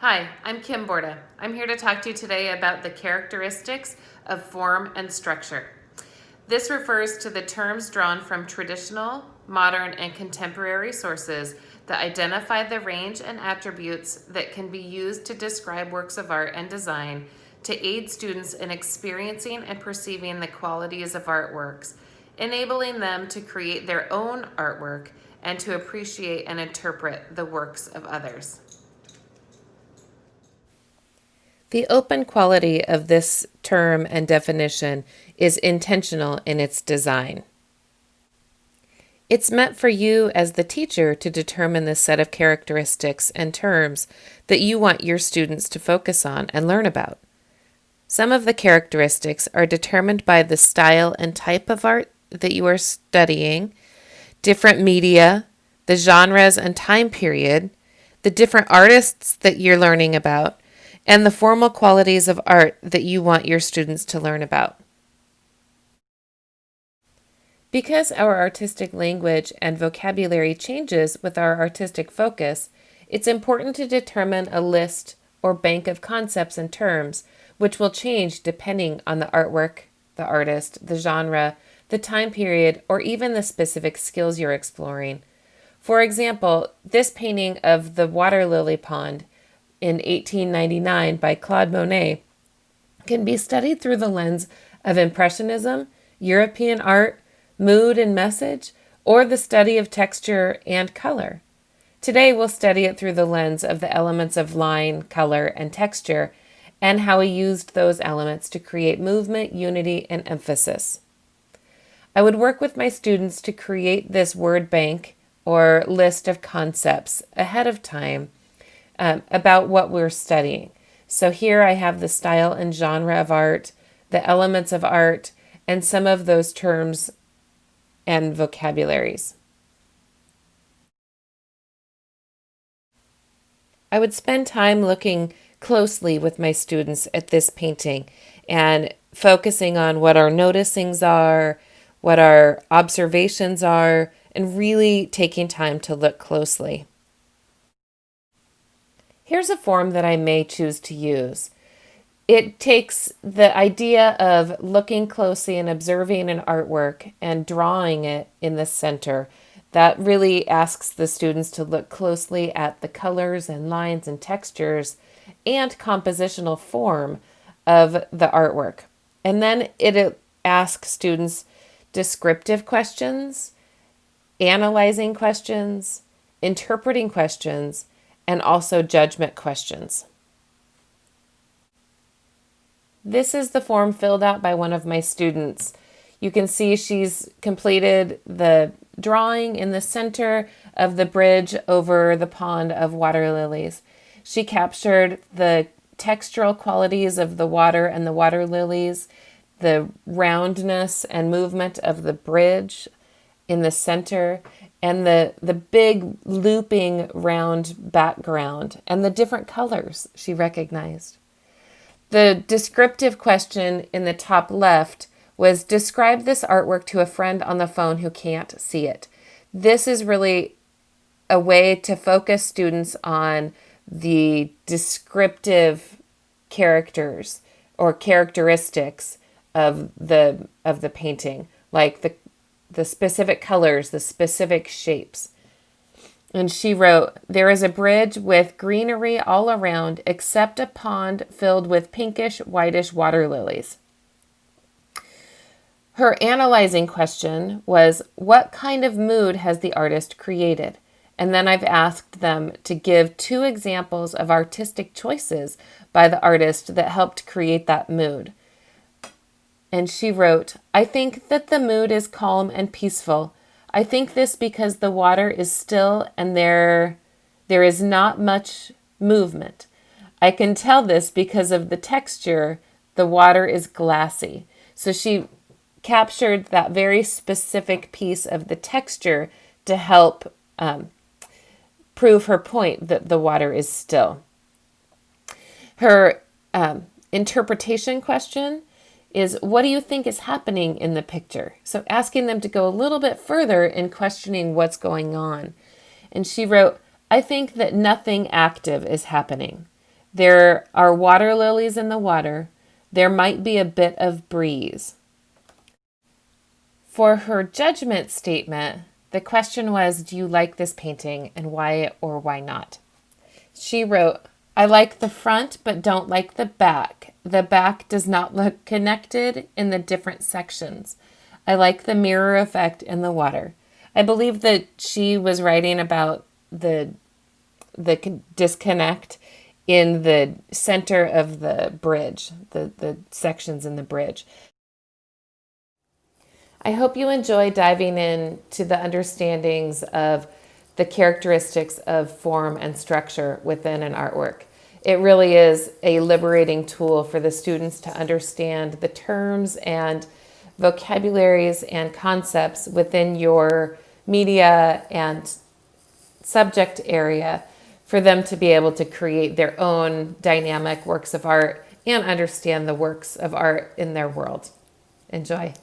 Hi, I'm Kim Borda. I'm here to talk to you today about the characteristics of form and structure. This refers to the terms drawn from traditional, modern, and contemporary sources that identify the range and attributes that can be used to describe works of art and design to aid students in experiencing and perceiving the qualities of artworks, enabling them to create their own artwork and to appreciate and interpret the works of others. The open quality of this term and definition is intentional in its design. It's meant for you as the teacher to determine the set of characteristics and terms that you want your students to focus on and learn about. Some of the characteristics are determined by the style and type of art that you are studying, different media, the genres and time period, the different artists that you're learning about, and the formal qualities of art that you want your students to learn about. Because our artistic language and vocabulary changes with our artistic focus, it's important to determine a list or bank of concepts and terms which will change depending on the artwork, the artist, the genre, the time period, or even the specific skills you're exploring. For example, this painting of the water lily pond in 1899 by Claude Monet can be studied through the lens of Impressionism, European art, mood and message, or the study of texture and color. Today we'll study it through the lens of the elements of line, color, and texture, and how he used those elements to create movement, unity, and emphasis. I would work with my students to create this word bank or list of concepts ahead of time about what we're studying. So here I have the style and genre of art, the elements of art, and some of those terms and vocabularies. I would spend time looking closely with my students at this painting and focusing on what our noticings are, what our observations are, and really taking time to look closely. Here's a form that I may choose to use. It takes the idea of looking closely and observing an artwork and drawing it in the center. That really asks the students to look closely at the colors and lines and textures and compositional form of the artwork. And then it asks students descriptive questions, analyzing questions, interpreting questions, and also judgment questions. This is the form filled out by one of my students. You can see she's completed the drawing in the center of the bridge over the pond of water lilies. She captured the textural qualities of the water and the water lilies, the roundness and movement of the bridge in the center, and the big looping round background and the different colors she recognized. The descriptive question in the top left was describe this artwork to a friend on the phone who can't see it. This is really a way to focus students on the descriptive characters or characteristics of the painting, like the specific colors, the specific shapes. And she wrote, there is a bridge with greenery all around except a pond filled with pinkish, whitish water lilies. Her analyzing question was, what kind of mood has the artist created? And then I've asked them to give 2 examples of artistic choices by the artist that helped create that mood. And she wrote, I think that the mood is calm and peaceful. I think this because the water is still and there is not much movement. I can tell this because of the texture. The water is glassy. So she captured that very specific piece of the texture to help prove her point that the water is still. Her interpretation question is, what do you think is happening in the picture? So asking them to go a little bit further in questioning what's going on. And she wrote, I think that nothing active is happening. There are water lilies in the water. There might be a bit of breeze. For her judgment statement, the question was, do you like this painting and why or why not? She wrote, I like the front but don't like the back. The back does not look connected in the different sections. I like the mirror effect in the water. I believe that she was writing about the disconnect in the center of the bridge, the sections in the bridge. I hope you enjoy diving into the understandings of the characteristics of form and structure within an artwork. It really is a liberating tool for the students to understand the terms and vocabularies and concepts within your media and subject area for them to be able to create their own dynamic works of art and understand the works of art in their world. Enjoy.